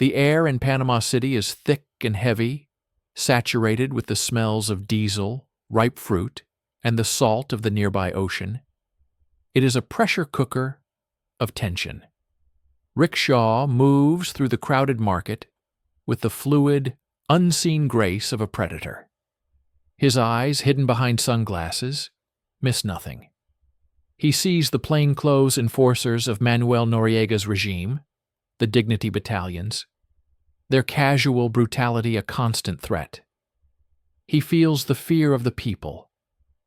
The air in Panama City is thick and heavy, saturated with the smells of diesel, ripe fruit, and the salt of the nearby ocean. It is a pressure cooker of tension. Rick Shaw moves through the crowded market with the fluid, unseen grace of a predator. His eyes, hidden behind sunglasses, miss nothing. He sees the plainclothes enforcers of Manuel Noriega's regime, the Dignity Battalions, their casual brutality a constant threat. He feels the fear of the people,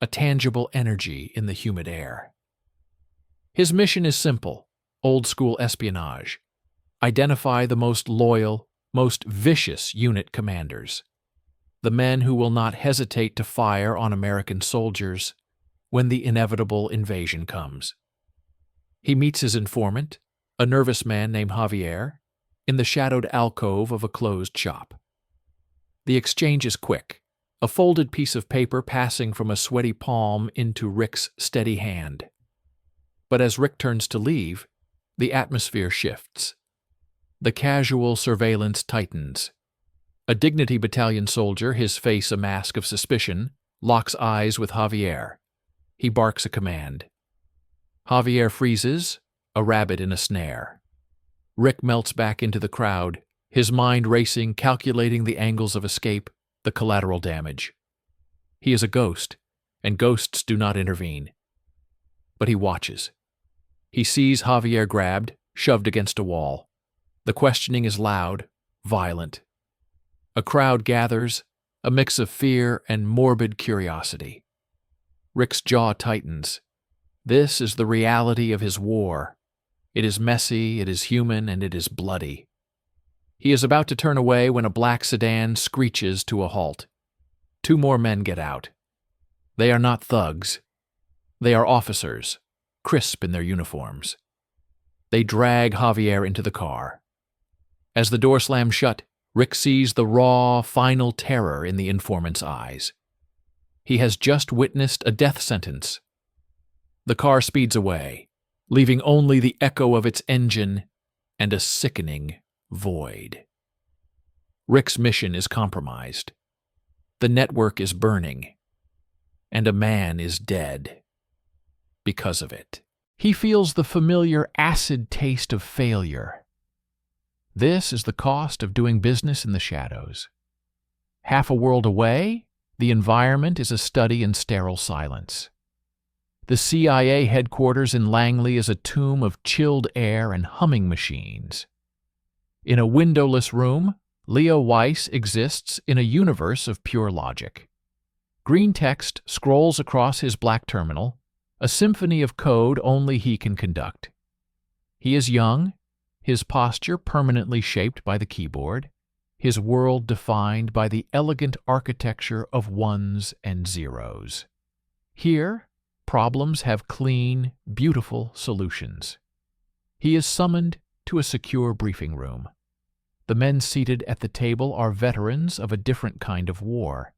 a tangible energy in the humid air. His mission is simple, old-school espionage. Identify the most loyal, most vicious unit commanders, the men who will not hesitate to fire on American soldiers when the inevitable invasion comes. He meets his informant, a nervous man named Javier, in the shadowed alcove of a closed shop. The exchange is quick, a folded piece of paper passing from a sweaty palm into Rick's steady hand. But as Rick turns to leave, the atmosphere shifts. The casual surveillance tightens. A Dignity Battalion soldier, his face a mask of suspicion, locks eyes with Javier. He barks a command. Javier freezes, a rabbit in a snare. Rick melts back into the crowd, his mind racing, calculating the angles of escape, the collateral damage. He is a ghost, and ghosts do not intervene. But he watches. He sees Javier grabbed, shoved against a wall. The questioning is loud, violent. A crowd gathers, a mix of fear and morbid curiosity. Rick's jaw tightens. This is the reality of his war. It is messy, it is human, and it is bloody. He is about to turn away when a black sedan screeches to a halt. 2 more men get out. They are not thugs. They are officers, crisp in their uniforms. They drag Javier into the car. As the door slams shut, Rick sees the raw, final terror in the informant's eyes. He has just witnessed a death sentence. The car speeds away, leaving only the echo of its engine and a sickening void. Rick's mission is compromised. The network is burning, and a man is dead because of it. He feels the familiar acid taste of failure. This is the cost of doing business in the shadows. Half a world away, the environment is a study in sterile silence. The CIA headquarters in Langley is a tomb of chilled air and humming machines. In a windowless room, Leo Weiss exists in a universe of pure logic. Green text scrolls across his black terminal, a symphony of code only he can conduct. He is young, his posture permanently shaped by the keyboard, his world defined by the elegant architecture of ones and zeros. Here, problems have clean, beautiful solutions. He is summoned to a secure briefing room. The men seated at the table are veterans of a different kind of war,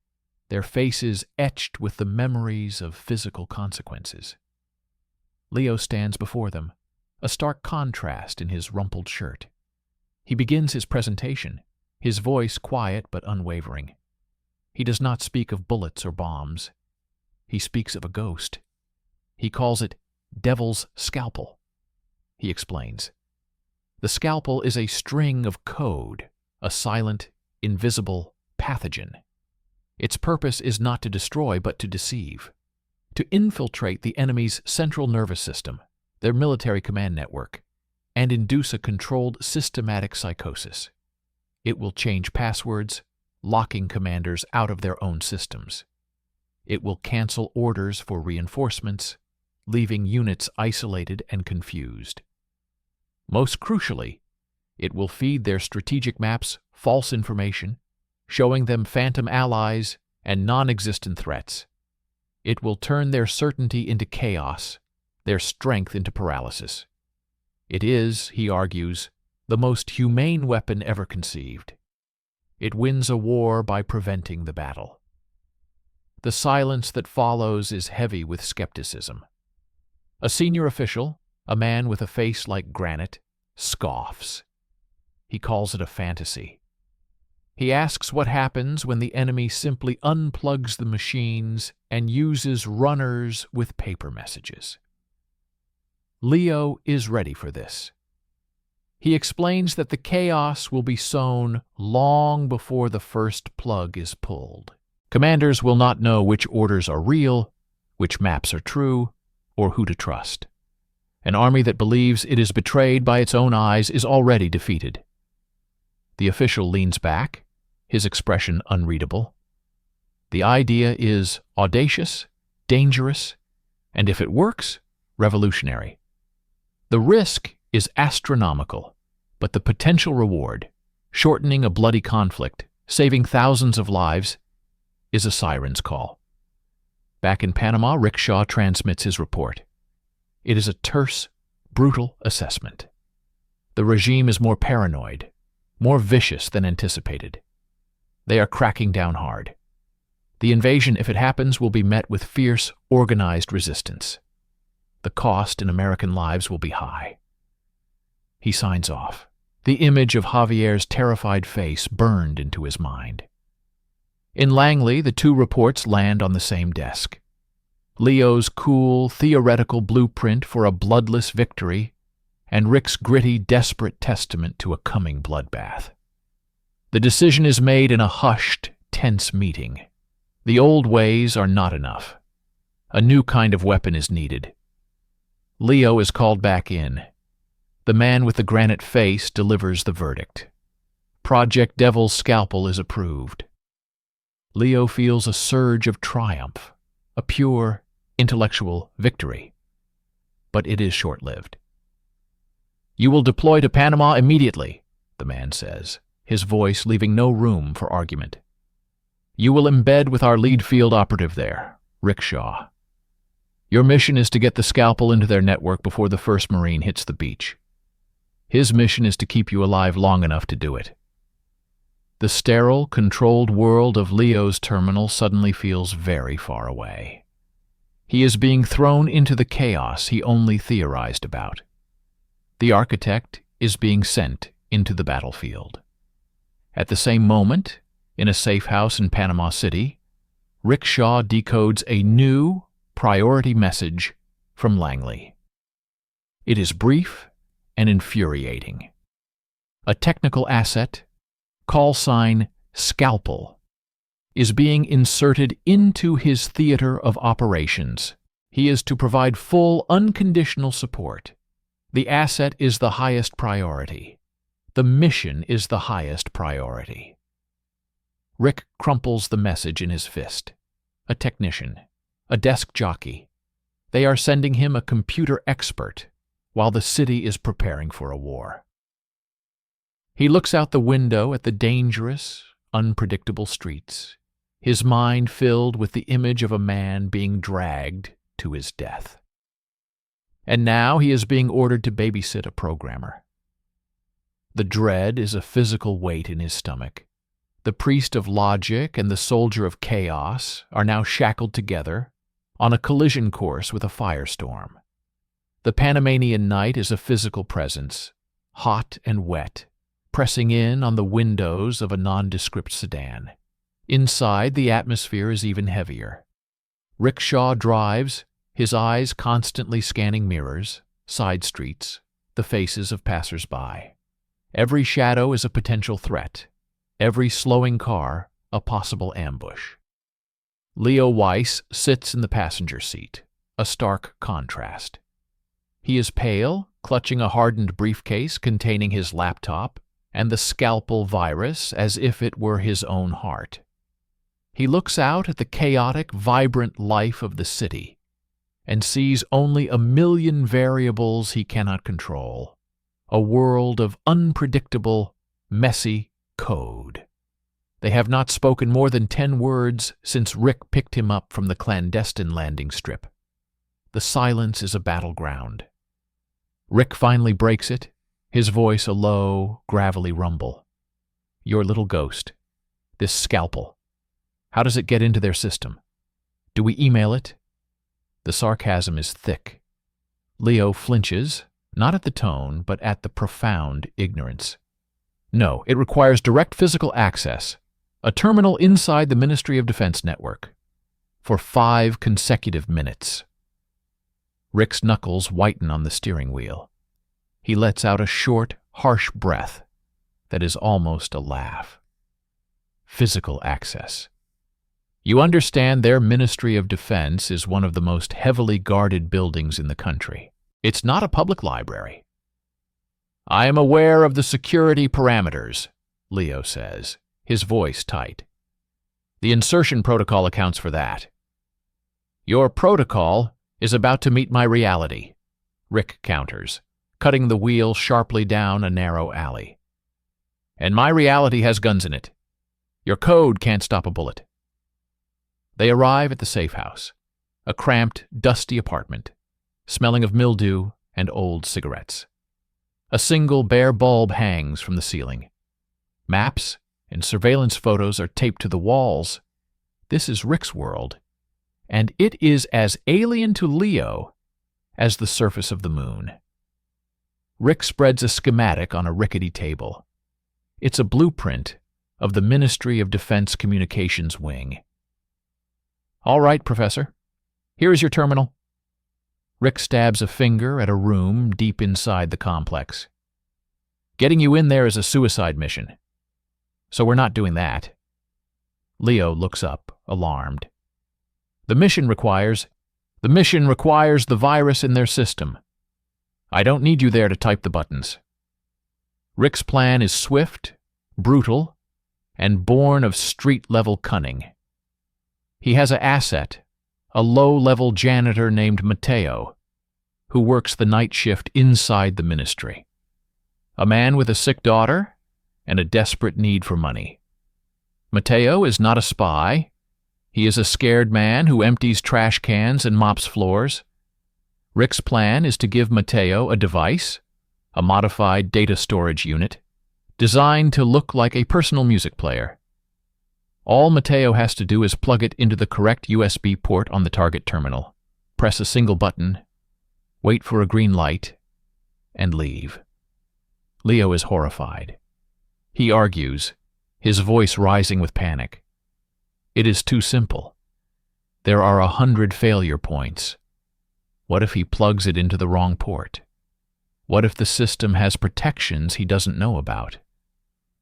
their faces etched with the memories of physical consequences. Leo stands before them, a stark contrast in his rumpled shirt. He begins his presentation, his voice quiet but unwavering. He does not speak of bullets or bombs. He speaks of a ghost. He calls it Devil's Scalpel. He explains. The scalpel is a string of code, a silent, invisible pathogen. Its purpose is not to destroy but to deceive, to infiltrate the enemy's central nervous system, their military command network, and induce a controlled systematic psychosis. It will change passwords, locking commanders out of their own systems. It will cancel orders for reinforcements, leaving units isolated and confused. Most crucially, it will feed their strategic maps false information, showing them phantom allies and non-existent threats. It will turn their certainty into chaos, their strength into paralysis. It is, he argues, the most humane weapon ever conceived. It wins a war by preventing the battle. The silence that follows is heavy with skepticism. A senior official, a man with a face like granite, scoffs. He calls it a fantasy. He asks what happens when the enemy simply unplugs the machines and uses runners with paper messages. Leo is ready for this. He explains that the chaos will be sown long before the first plug is pulled. Commanders will not know which orders are real, which maps are true, or who to trust. An army that believes it is betrayed by its own eyes is already defeated. The official leans back, his expression unreadable. The idea is audacious, dangerous, and if it works, revolutionary. The risk is astronomical, but the potential reward, shortening a bloody conflict, saving thousands of lives, is a siren's call. Back in Panama, Rickshaw transmits his report. It is a terse, brutal assessment. The regime is more paranoid, more vicious than anticipated. They are cracking down hard. The invasion, if it happens, will be met with fierce, organized resistance. The cost in American lives will be high. He signs off. The image of Javier's terrified face burned into his mind. In Langley, the two reports land on the same desk. Leo's cool, theoretical blueprint for a bloodless victory, and Rick's gritty, desperate testament to a coming bloodbath. The decision is made in a hushed, tense meeting. The old ways are not enough. A new kind of weapon is needed. Leo is called back in. The man with the granite face delivers the verdict. Project Devil's Scalpel is approved. Leo feels a surge of triumph, a pure, intellectual victory. But it is short-lived. "You will deploy to Panama immediately," the man says, his voice leaving no room for argument. "You will embed with our lead field operative there, Rickshaw. Your mission is to get the Scalpel into their network before the first Marine hits the beach. His mission is to keep you alive long enough to do it." The sterile, controlled world of Leo's terminal suddenly feels very far away. He is being thrown into the chaos he only theorized about. The architect is being sent into the battlefield. At the same moment, in a safe house in Panama City, Rickshaw decodes a new priority message from Langley. It is brief and infuriating. A technical asset, call sign Scalpel, is being inserted into his theater of operations. He is to provide full, unconditional support. The asset is the highest priority. The mission is the highest priority. Rick crumples the message in his fist. A technician, a desk jockey. They are sending him a computer expert while the city is preparing for a war. He looks out the window at the dangerous, unpredictable streets, his mind filled with the image of a man being dragged to his death. And now he is being ordered to babysit a programmer. The dread is a physical weight in his stomach. The priest of logic and the soldier of chaos are now shackled together on a collision course with a firestorm. The Panamanian night is a physical presence, hot and wet, pressing in on the windows of a nondescript sedan. Inside, the atmosphere is even heavier. Rickshaw drives, his eyes constantly scanning mirrors, side streets, the faces of passers-by. Every shadow is a potential threat, every slowing car a possible ambush. Leo Weiss sits in the passenger seat, a stark contrast. He is pale, clutching a hardened briefcase containing his laptop and the Scalpel virus as if it were his own heart. He looks out at the chaotic, vibrant life of the city and sees only a million variables he cannot control, a world of unpredictable, messy code. They have not spoken more than 10 words since Rick picked him up from the clandestine landing strip. The silence is a battleground. Rick finally breaks it, his voice a low, gravelly rumble. "Your little ghost. This Scalpel. How does it get into their system? Do we email it?" The sarcasm is thick. Leo flinches, not at the tone, but at the profound ignorance. No, it requires direct physical access, a terminal inside the Ministry of Defense network, for 5 consecutive minutes. Rick's knuckles whiten on the steering wheel. He lets out a short, harsh breath that is almost a laugh. Physical access. You understand their Ministry of Defense is one of the most heavily guarded buildings in the country. It's not a public library. I am aware of the security parameters, Leo says, his voice tight. The insertion protocol accounts for that. Your protocol is about to meet my reality, Rick counters, cutting the wheel sharply down a narrow alley. And my reality has guns in it. Your code can't stop a bullet. They arrive at the safe house, a cramped, dusty apartment, smelling of mildew and old cigarettes. A single bare bulb hangs from the ceiling. Maps and surveillance photos are taped to the walls. This is Rick's world, and it is as alien to Leo as the surface of the moon. Rick spreads a schematic on a rickety table. It's a blueprint of the Ministry of Defense Communications Wing. All right, Professor. Here is your terminal. Rick stabs a finger at a room deep inside the complex. Getting you in there is a suicide mission, so we're not doing that. Leo looks up, alarmed. The mission requires the virus in their system. I don't need you there to type the buttons. Rick's plan is swift, brutal, and born of street-level cunning. He has an asset, a low-level janitor named Mateo, who works the night shift inside the ministry. A man with a sick daughter and a desperate need for money. Mateo is not a spy. He is a scared man who empties trash cans and mops floors. Rick's plan is to give Mateo a device, a modified data storage unit, designed to look like a personal music player. All Mateo has to do is plug it into the correct USB port on the target terminal, press a single button, wait for a green light, and leave. Leo is horrified. He argues, his voice rising with panic. It is too simple. There are 100 failure points. What if he plugs it into the wrong port? What if the system has protections he doesn't know about?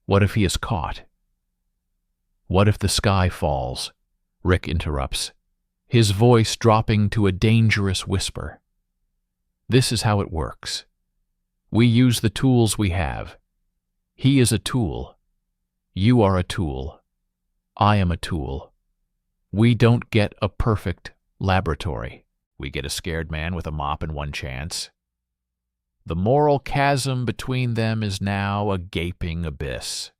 What if he is caught? What if the sky falls? Rick interrupts, his voice dropping to a dangerous whisper. This is how it works. We use the tools we have. He is a tool. You are a tool. I am a tool. We don't get a perfect laboratory. We get a scared man with a mop and one chance. The moral chasm between them is now a gaping abyss.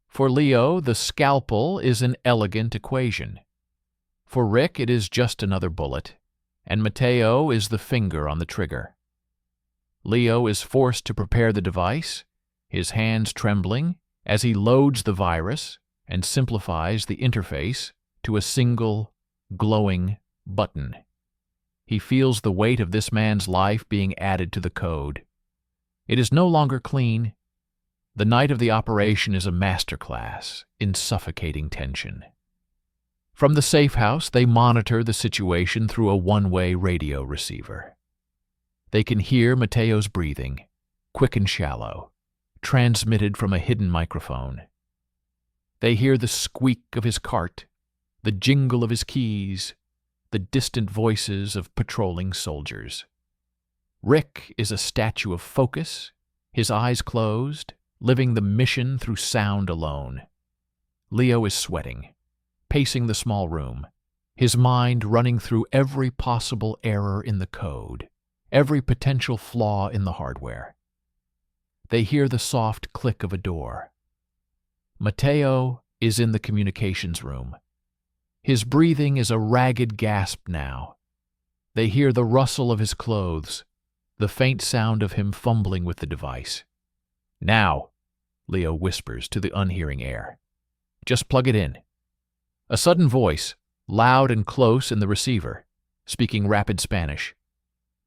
For Leo, the scalpel is an elegant equation. For Rick, it is just another bullet, and Mateo is the finger on the trigger. Leo is forced to prepare the device, his hands trembling, as he loads the virus and simplifies the interface to a single, glowing button. He feels the weight of this man's life being added to the code. It is no longer clean. The night of the operation is a masterclass in suffocating tension. From the safe house, they monitor the situation through a one-way radio receiver. They can hear Mateo's breathing, quick and shallow, transmitted from a hidden microphone. They hear the squeak of his cart, the jingle of his keys, the distant voices of patrolling soldiers. Rick is a statue of focus, his eyes closed, living the mission through sound alone. Leo is sweating, pacing the small room, his mind running through every possible error in the code, every potential flaw in the hardware. They hear the soft click of a door. Mateo is in the communications room. His breathing is a ragged gasp now. They hear the rustle of his clothes, the faint sound of him fumbling with the device. Now, Leo whispers to the unhearing air. Just plug it in. A sudden voice, loud and close in the receiver, speaking rapid Spanish.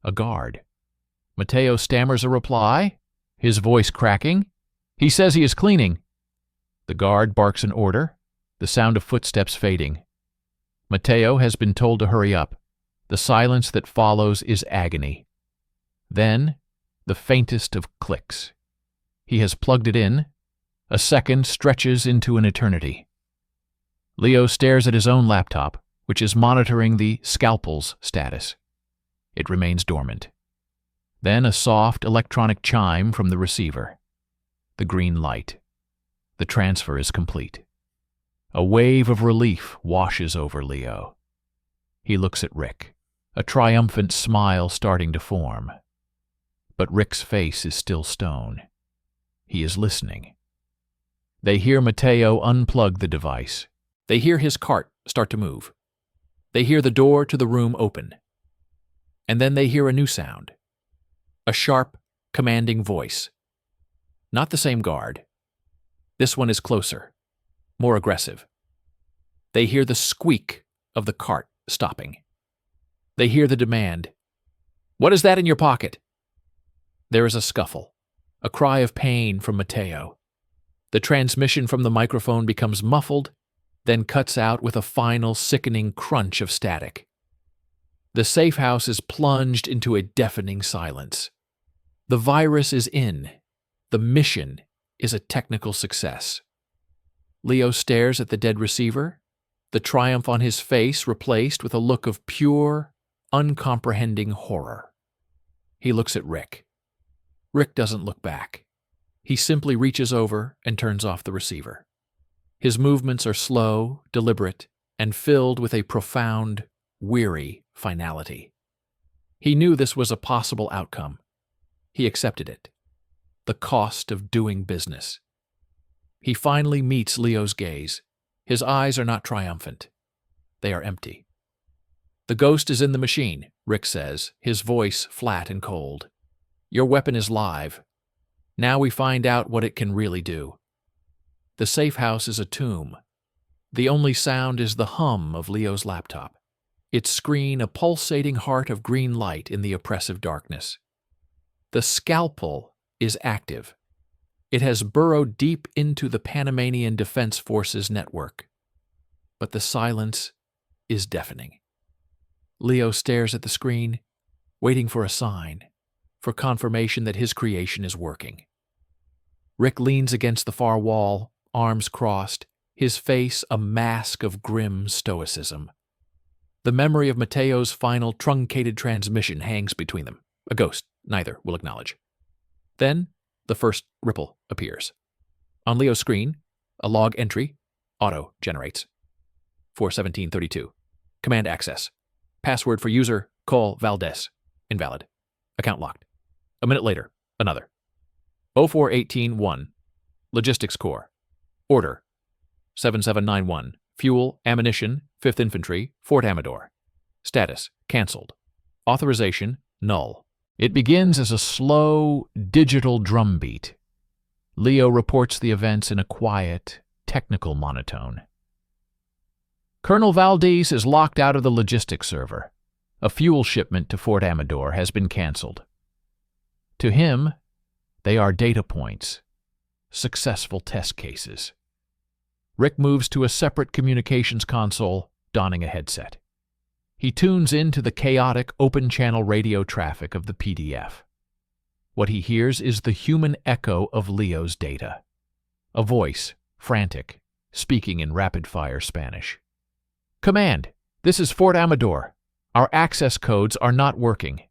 A guard. Mateo stammers a reply, his voice cracking. He says he is cleaning. The guard barks an order, the sound of footsteps fading. Mateo has been told to hurry up. The silence that follows is agony. Then, the faintest of clicks. He has plugged it in. A second stretches into an eternity. Leo stares at his own laptop, which is monitoring the Scalpel's status. It remains dormant. Then a soft electronic chime from the receiver. The green light. The transfer is complete. A wave of relief washes over Leo. He looks at Rick, a triumphant smile starting to form. But Rick's face is still stone. He is listening. They hear Mateo unplug the device. They hear his cart start to move. They hear the door to the room open. And then they hear a new sound. A sharp, commanding voice. Not the same guard. This one is closer, more aggressive. They hear the squeak of the cart stopping. They hear the demand. "What is that in your pocket?" There is a scuffle, a cry of pain from Mateo. The transmission from the microphone becomes muffled, then cuts out with a final sickening crunch of static. The safe house is plunged into a deafening silence. The virus is in. The mission is a technical success. Leo stares at the dead receiver, the triumph on his face replaced with a look of pure, uncomprehending horror. He looks at Rick. Rick doesn't look back. He simply reaches over and turns off the receiver. His movements are slow, deliberate, and filled with a profound, weary finality. He knew this was a possible outcome. He accepted it. The cost of doing business. He finally meets Leo's gaze. His eyes are not triumphant. They are empty. "The ghost is in the machine," Rick says, his voice flat and cold. "Your weapon is live. Now we find out what it can really do." The safe house is a tomb. The only sound is the hum of Leo's laptop, its screen a pulsating heart of green light in the oppressive darkness. The Scalpel is active. It has burrowed deep into the Panamanian Defense Forces network. But the silence is deafening. Leo stares at the screen, waiting for a sign, for confirmation that his creation is working. Rick leans against the far wall, arms crossed, his face a mask of grim stoicism. The memory of Mateo's final truncated transmission hangs between them, a ghost neither will acknowledge. Then, the first ripple appears. On Leo's screen, a log entry auto-generates. 41732. Command access. Password for user, call Valdez. Invalid. Account locked. A minute later, another. 0418-1. Logistics Corps. Order. 7791. Fuel, ammunition, 5th Infantry, Fort Amador. Status, cancelled. Authorization, null. It begins as a slow, digital drumbeat. Leo reports the events in a quiet, technical monotone. Colonel Valdez is locked out of the logistics server. A fuel shipment to Fort Amador has been cancelled. To him, they are data points, successful test cases. Rick moves to a separate communications console, donning a headset. He tunes into the chaotic open-channel radio traffic of the PDF. What he hears is the human echo of Leo's data. A voice, frantic, speaking in rapid-fire Spanish. "Command, this is Fort Amador. Our access codes are not working.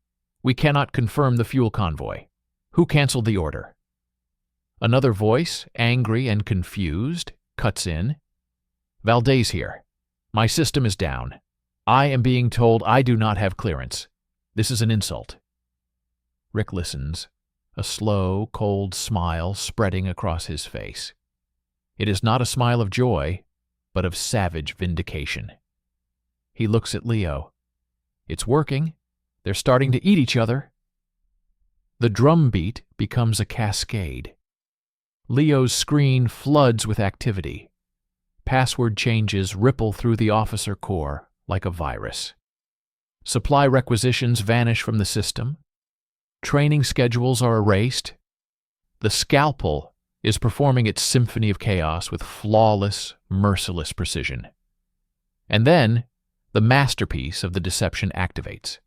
We cannot confirm the fuel convoy. Who canceled the order?" Another voice, angry and confused, cuts in. "Valdez here. My system is down. I am being told I do not have clearance. This is an insult." Rick listens, a slow, cold smile spreading across his face. It is not a smile of joy, but of savage vindication. He looks at Leo. It's working. They're starting to eat each other. The drumbeat becomes a cascade. Leo's screen floods with activity. Password changes ripple through the officer corps like a virus. Supply requisitions vanish from the system. Training schedules are erased. The Scalpel is performing its symphony of chaos with flawless, merciless precision. And then, the masterpiece of the deception activates.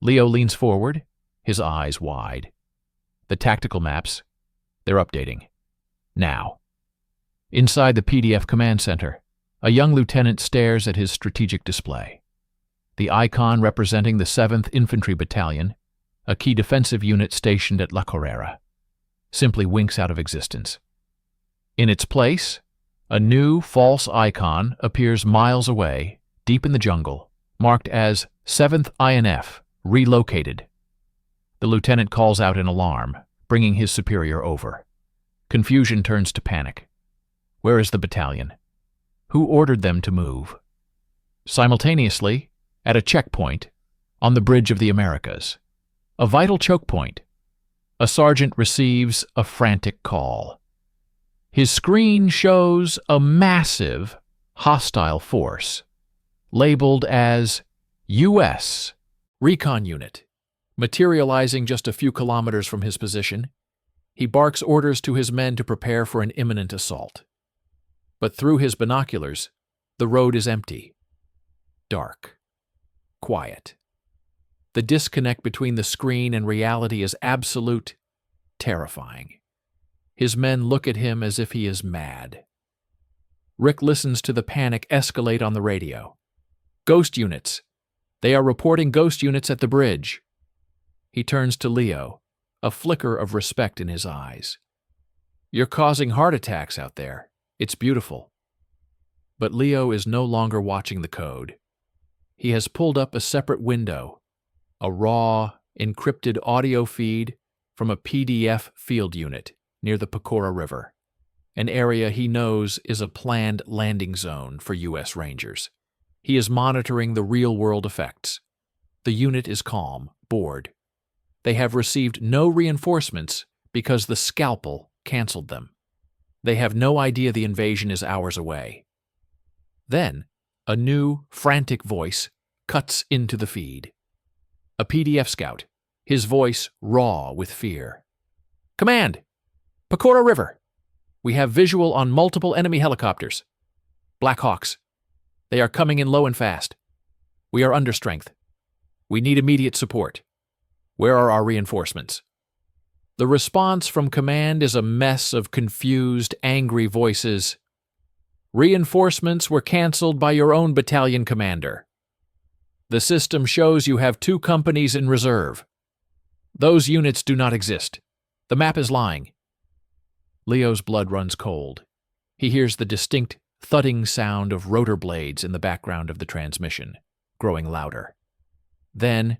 Leo leans forward, his eyes wide. The tactical maps, they're updating. Now. Inside the PDF command center, a young lieutenant stares at his strategic display. The icon representing the 7th Infantry Battalion, a key defensive unit stationed at La Carrera, simply winks out of existence. In its place, a new false icon appears miles away, deep in the jungle, marked as 7th INF, relocated. The lieutenant calls out in alarm, bringing his superior over. Confusion turns to panic. Where is the battalion? Who ordered them to move? Simultaneously, at a checkpoint, on the Bridge of the Americas, a vital choke point, a sergeant receives a frantic call. His screen shows a massive, hostile force, labeled as U.S. Recon Unit. Materializing just a few kilometers from his position, he barks orders to his men to prepare for an imminent assault. But through his binoculars, the road is empty, dark, quiet. The disconnect between the screen and reality is absolute, terrifying. His men look at him as if he is mad. Rick listens to the panic escalate on the radio. Ghost units. They are reporting ghost units at the bridge. He turns to Leo, a flicker of respect in his eyes. You're causing heart attacks out there. It's beautiful. But Leo is no longer watching the code. He has pulled up a separate window, a raw, encrypted audio feed from a PDF field unit near the Pecora River, an area he knows is a planned landing zone for U.S. Rangers. He is monitoring the real-world effects. The unit is calm, bored. They have received no reinforcements because the Scalpel canceled them. They have no idea the invasion is hours away. Then, a new, frantic voice cuts into the feed. A PDF scout, his voice raw with fear. Command! Pecora River! We have visual on multiple enemy helicopters. Black Hawks. They are coming in low and fast. We are under strength. We need immediate support. Where are our reinforcements? The response from command is a mess of confused, angry voices. Reinforcements were canceled by your own battalion commander. The system shows you have 2 companies in reserve. Those units do not exist. The map is lying. Leo's blood runs cold. He hears the distinct thudding sound of rotor blades in the background of the transmission, growing louder. Then,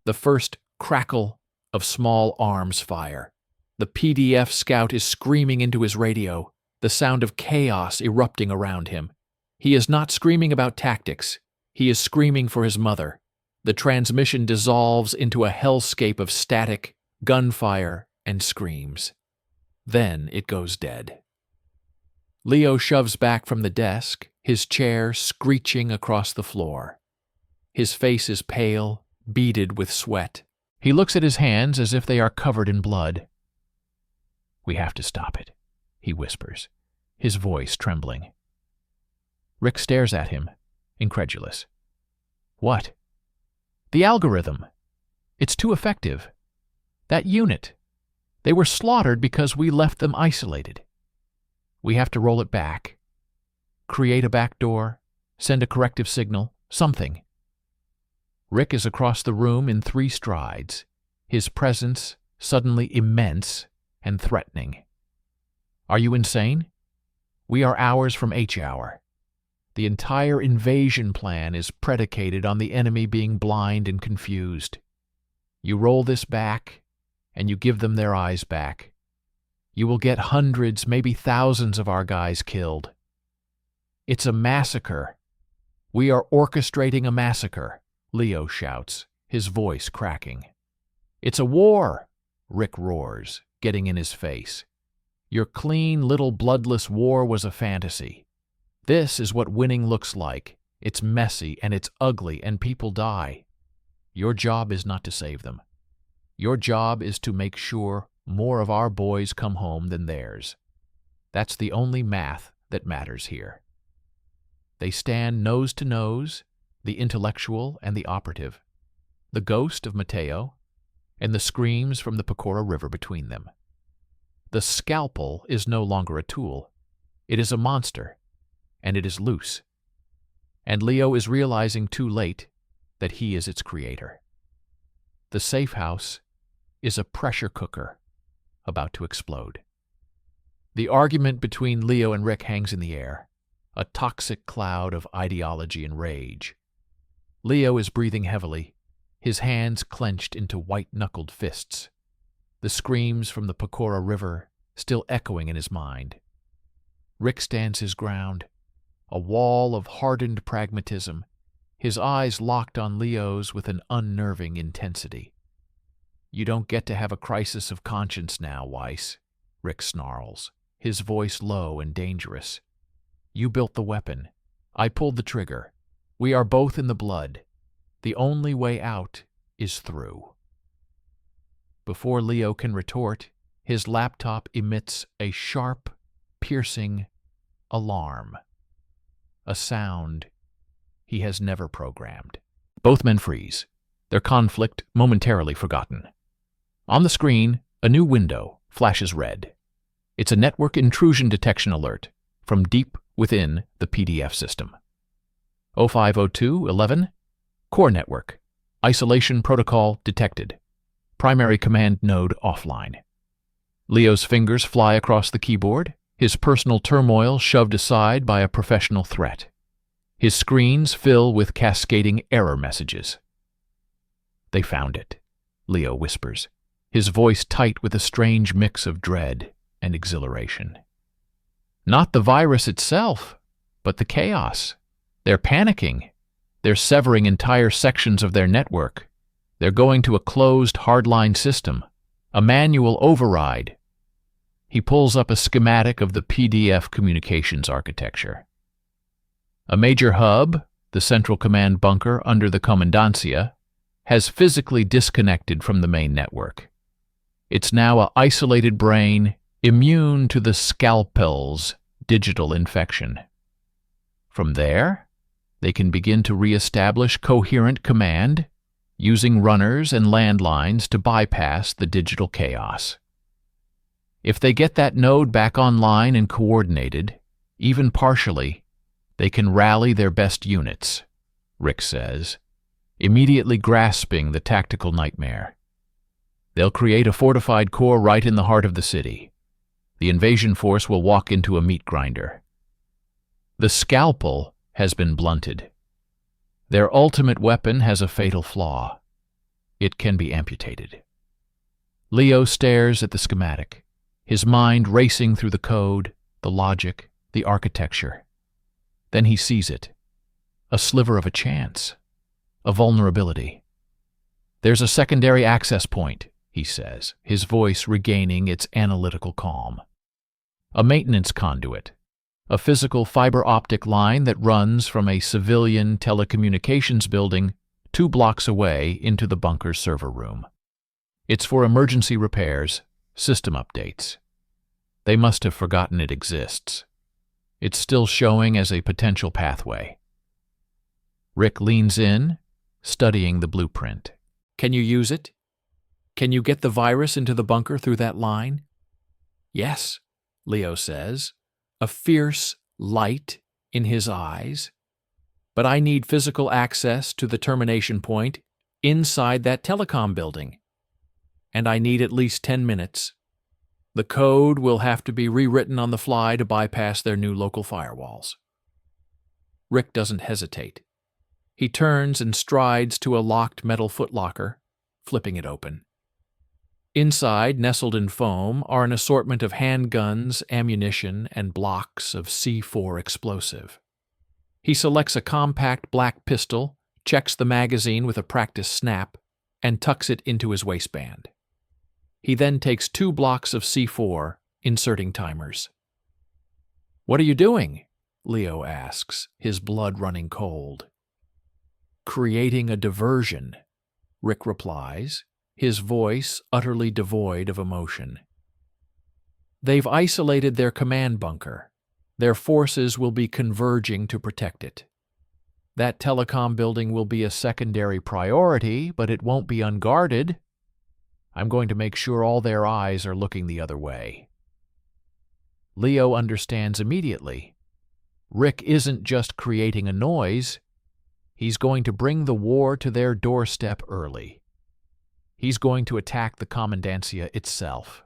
the first crackle of small arms fire. The PDF scout is screaming into his radio, the sound of chaos erupting around him. He is not screaming about tactics. He is screaming for his mother. The transmission dissolves into a hellscape of static, gunfire, and screams. Then it goes dead. Leo shoves back from the desk, his chair screeching across the floor. His face is pale, beaded with sweat. He looks at his hands as if they are covered in blood. We have to stop it, he whispers, his voice trembling. Rick stares at him, incredulous. What? The algorithm. It's too effective. That unit. They were slaughtered because we left them isolated. We have to roll it back. Create a backdoor, send a corrective signal, something. Rick is across the room in 3 strides, his presence suddenly immense and threatening. Are you insane? We are hours from H-hour. The entire invasion plan is predicated on the enemy being blind and confused. You roll this back, and you give them their eyes back. You will get hundreds, maybe thousands of our guys killed. It's a massacre. We are orchestrating a massacre, Leo shouts, his voice cracking. It's a war, Rick roars, getting in his face. Your clean little bloodless war was a fantasy. This is what winning looks like. It's messy and it's ugly and people die. Your job is not to save them. Your job is to make sure More of our boys come home than theirs. That's the only math that matters here. They stand nose to nose, the intellectual and the operative, the ghost of Mateo, and the screams from the Pecora River between them. The scalpel is no longer a tool. It is a monster, and it is loose. And Leo is realizing too late that he is its creator. The safe house is a pressure cooker about to explode. The argument between Leo and Rick hangs in the air, a toxic cloud of ideology and rage. Leo is breathing heavily, his hands clenched into white-knuckled fists, the screams from the Pecora River still echoing in his mind. Rick stands his ground, a wall of hardened pragmatism, his eyes locked on Leo's with an unnerving intensity. "You don't get to have a crisis of conscience now, Weiss," Rick snarls, his voice low and dangerous. "You built the weapon. I pulled the trigger. We are both in the blood. The only way out is through." Before Leo can retort, his laptop emits a sharp, piercing alarm. A sound he has never programmed. Both men freeze, their conflict momentarily forgotten. On the screen, a new window flashes red. It's a network intrusion detection alert from deep within the PDF system. 050211, Core Network. Isolation protocol detected. Primary command node offline. Leo's fingers fly across the keyboard, his personal turmoil shoved aside by a professional threat. His screens fill with cascading error messages. "They found it," Leo whispers, his voice tight with a strange mix of dread and exhilaration. "Not the virus itself, but the chaos. They're panicking. They're severing entire sections of their network. They're going to a closed hardline system, a manual override." He pulls up a schematic of the PDF communications architecture. A major hub, the central command bunker under the commandancia, has physically disconnected from the main network. It's now an isolated brain immune to the Scalpel's digital infection. From there, they can begin to re-establish coherent command, using runners and landlines to bypass the digital chaos. If they get that node back online and coordinated, even partially, they can rally their best units, Rick says, immediately grasping the tactical nightmare. They'll create a fortified core right in the heart of the city. The invasion force will walk into a meat grinder. The scalpel has been blunted. Their ultimate weapon has a fatal flaw. It can be amputated. Leo stares at the schematic, his mind racing through the code, the logic, the architecture. Then he sees it. A sliver of a chance. A vulnerability. "There's a secondary access point," he says, his voice regaining its analytical calm. "A maintenance conduit. A physical fiber optic line that runs from a civilian telecommunications building 2 blocks away into the bunker's server room. It's for emergency repairs, system updates. They must have forgotten it exists. It's still showing as a potential pathway." Rick leans in, studying the blueprint. "Can you use it? Can you get the virus into the bunker through that line?" "Yes," Leo says, a fierce light in his eyes. "But I need physical access to the termination point inside that telecom building. And I need at least 10 minutes. The code will have to be rewritten on the fly to bypass their new local firewalls." Rick doesn't hesitate. He turns and strides to a locked metal footlocker, flipping it open. Inside, nestled in foam, are an assortment of handguns, ammunition, and blocks of C4 explosive. He selects a compact black pistol, checks the magazine with a practice snap, and tucks it into his waistband. He then takes 2 blocks of C4, inserting timers. "What are you doing?" Leo asks, his blood running cold. "Creating a diversion," Rick replies, his voice utterly devoid of emotion. They've isolated their command bunker. Their forces will be converging to protect it. That telecom building will be a secondary priority, but it won't be unguarded. I'm going to make sure all their eyes are looking the other way. Leo understands immediately. Rick isn't just creating a noise. He's going to bring the war to their doorstep early. He's going to attack the commandancia itself.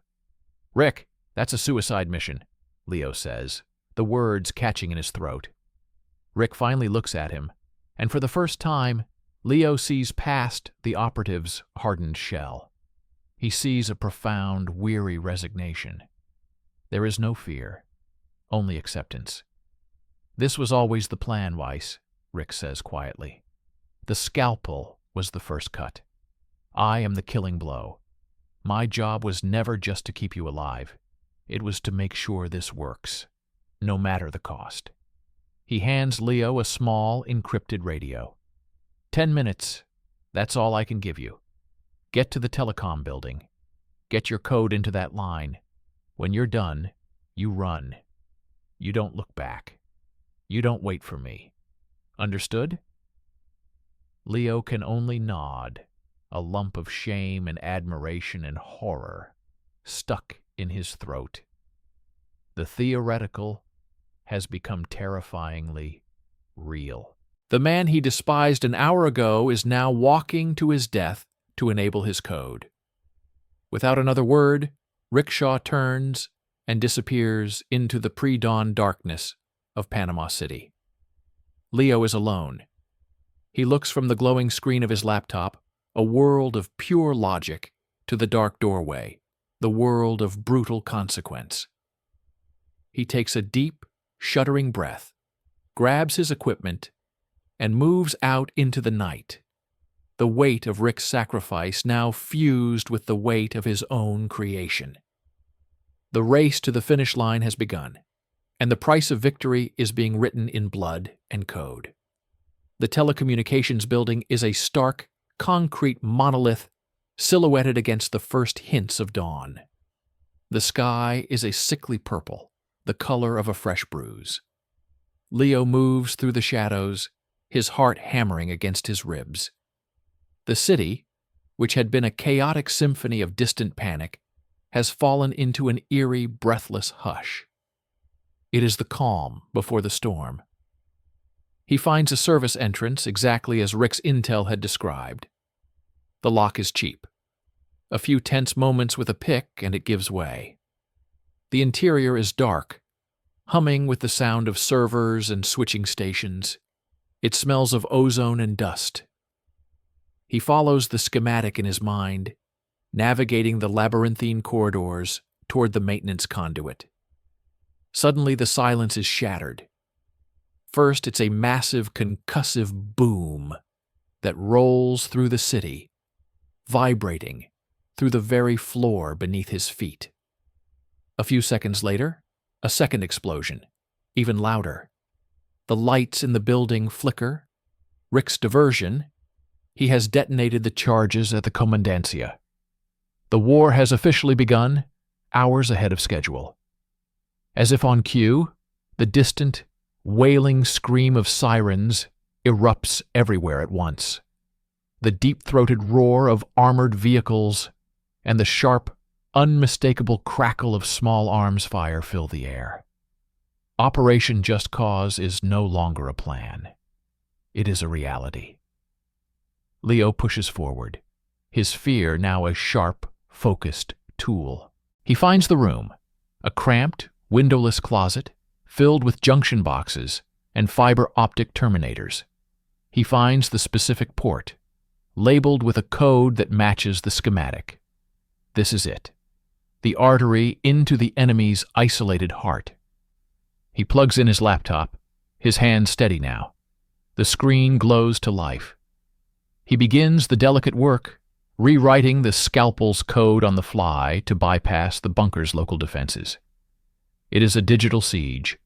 "Rick, that's a suicide mission," Leo says, the words catching in his throat. Rick finally looks at him, and for the first time, Leo sees past the operative's hardened shell. He sees a profound, weary resignation. There is no fear, only acceptance. "This was always the plan, Weiss," Rick says quietly. "The scalpel was the first cut. I am the killing blow. My job was never just to keep you alive. It was to make sure this works, no matter the cost." He hands Leo a small, encrypted radio. 10 minutes. That's all I can give you. Get to the telecom building. Get your code into that line. When you're done, you run. You don't look back. You don't wait for me. Understood? Leo can only nod, a lump of shame and admiration and horror stuck in his throat. The theoretical has become terrifyingly real. The man he despised an hour ago is now walking to his death to enable his code. Without another word, Rickshaw turns and disappears into the pre-dawn darkness of Panama City. Leo is alone. He looks from the glowing screen of his laptop, a world of pure logic, to the dark doorway, the world of brutal consequence. He takes a deep, shuddering breath, grabs his equipment, and moves out into the night, the weight of Rick's sacrifice now fused with the weight of his own creation. The race to the finish line has begun, and the price of victory is being written in blood and code. The telecommunications building is a stark, concrete monolith silhouetted against the first hints of dawn. The sky is a sickly purple, the color of a fresh bruise. Leo moves through the shadows, his heart hammering against his ribs. The city, which had been a chaotic symphony of distant panic, has fallen into an eerie, breathless hush. It is the calm before the storm. He finds a service entrance exactly as Rick's intel had described. The lock is cheap. A few tense moments with a pick and it gives way. The interior is dark, humming with the sound of servers and switching stations. It smells of ozone and dust. He follows the schematic in his mind, navigating the labyrinthine corridors toward the maintenance conduit. Suddenly the silence is shattered. First, it's a massive concussive boom that rolls through the city, vibrating through the very floor beneath his feet. A few seconds later, a second explosion, even louder. The lights in the building flicker. Rick's diversion. He has detonated the charges at the commandancia. The war has officially begun, hours ahead of schedule. As if on cue, the distant, wailing scream of sirens erupts everywhere at once. The deep-throated roar of armored vehicles and the sharp, unmistakable crackle of small arms fire fill the air. Operation Just Cause is no longer a plan. It is a reality. Leo pushes forward, his fear now a sharp, focused tool. He finds the room, a cramped, windowless closet filled with junction boxes and fiber optic terminators. He finds the specific port, labeled with a code that matches the schematic. This is it, the artery into the enemy's isolated heart. He plugs in his laptop, his hand steady now. The screen glows to life. He begins the delicate work, rewriting the Scalpel's code on the fly to bypass the bunker's local defenses. It is a digital siege,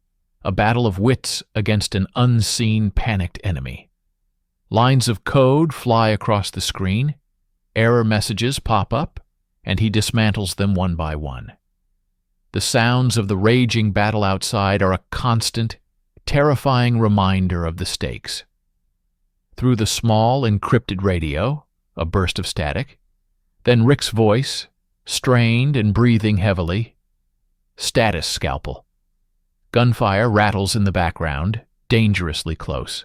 a battle of wits against an unseen, panicked enemy. Lines of code fly across the screen. Error messages pop up, and he dismantles them one by one. The sounds of the raging battle outside are a constant, terrifying reminder of the stakes. Through the small, encrypted radio, a burst of static, then Rick's voice, strained and breathing heavily. Status, Scalpel. Gunfire rattles in the background, dangerously close.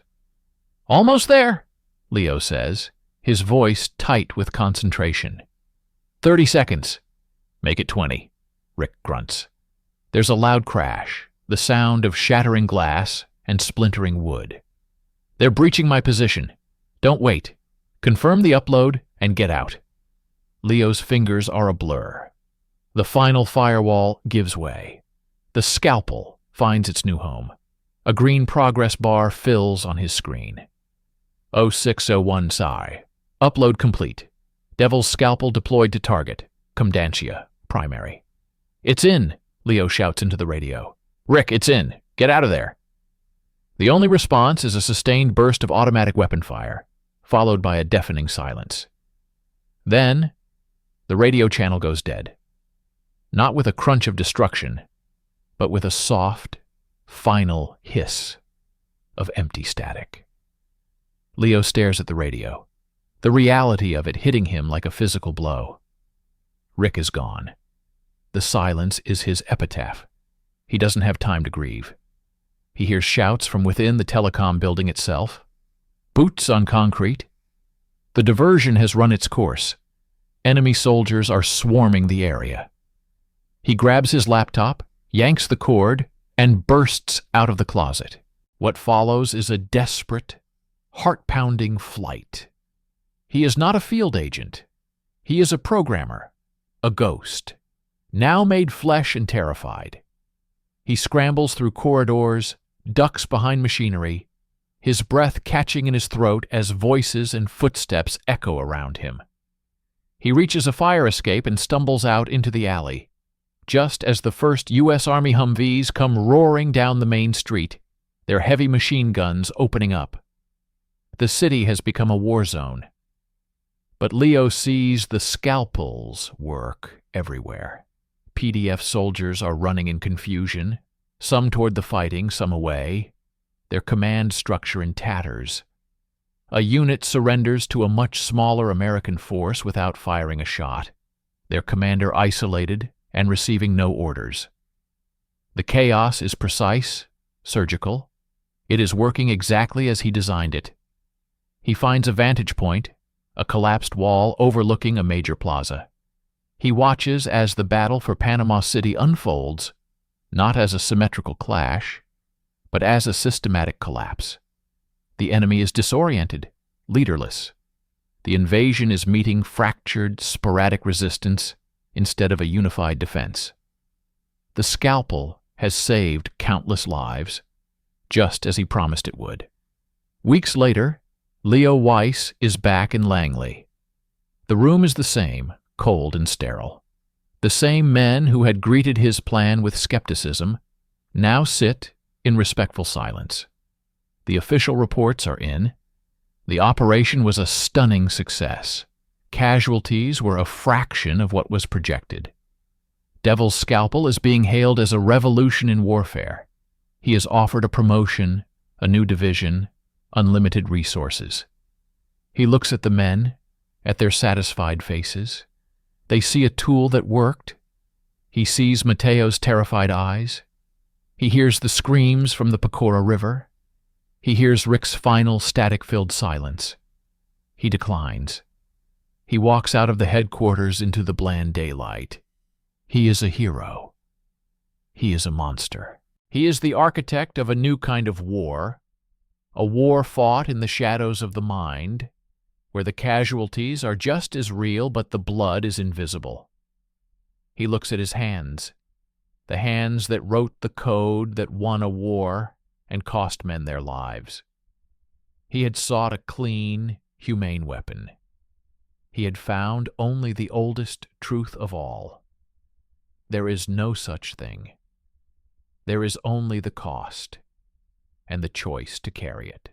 Almost there, Leo says, his voice tight with concentration. 30 seconds. Make it 20, Rick grunts. There's a loud crash, the sound of shattering glass and splintering wood. They're breaching my position. Don't wait. Confirm the upload and get out. Leo's fingers are a blur. The final firewall gives way. The Scalpel finds its new home. A green progress bar fills on his screen. 0601 Psi. Upload complete. Devil's Scalpel deployed to target. Comdantia, primary. It's in, Leo shouts into the radio. Rick, it's in. Get out of there. The only response is a sustained burst of automatic weapon fire, followed by a deafening silence. Then, the radio channel goes dead. Not with a crunch of destruction, but with a soft, final hiss of empty static. Leo stares at the radio, the reality of it hitting him like a physical blow. Rick is gone. The silence is his epitaph. He doesn't have time to grieve. He hears shouts from within the telecom building itself. Boots on concrete. The diversion has run its course. Enemy soldiers are swarming the area. He grabs his laptop, yanks the cord, and bursts out of the closet. What follows is a desperate, heart-pounding flight. He is not a field agent. He is a programmer, a ghost, now made flesh and terrified. He scrambles through corridors, ducks behind machinery, his breath catching in his throat as voices and footsteps echo around him. He reaches a fire escape and stumbles out into the alley, just as the first U.S. Army Humvees come roaring down the main street, their heavy machine guns opening up. The city has become a war zone. But Leo sees the Scalpel's work everywhere. PDF soldiers are running in confusion, some toward the fighting, some away, their command structure in tatters. A unit surrenders to a much smaller American force without firing a shot, their commander isolated and receiving no orders. The chaos is precise, surgical. It is working exactly as he designed it. He finds a vantage point, a collapsed wall overlooking a major plaza. He watches as the battle for Panama City unfolds, not as a symmetrical clash, but as a systematic collapse. The enemy is disoriented, leaderless. The invasion is meeting fractured, sporadic resistance instead of a unified defense. The Scalpel has saved countless lives, just as he promised it would. Weeks later, Leo Weiss is back in Langley. The room is the same, cold and sterile. The same men who had greeted his plan with skepticism now sit in respectful silence. The official reports are in. The operation was a stunning success. Casualties were a fraction of what was projected. Devil's Scalpel is being hailed as a revolution in warfare. He is offered a promotion, a new division, unlimited resources. He looks at the men, at their satisfied faces. They see a tool that worked. He sees Mateo's terrified eyes. He hears the screams from the Pecora River. He hears Rick's final static-filled silence. He declines. He walks out of the headquarters into the bland daylight. He is a hero. He is a monster. He is the architect of a new kind of war, a war fought in the shadows of the mind, where the casualties are just as real but the blood is invisible. He looks at his hands, the hands that wrote the code that won a war and cost men their lives. He had sought a clean, humane weapon. He had found only the oldest truth of all. There is no such thing. There is only the cost and the choice to carry it.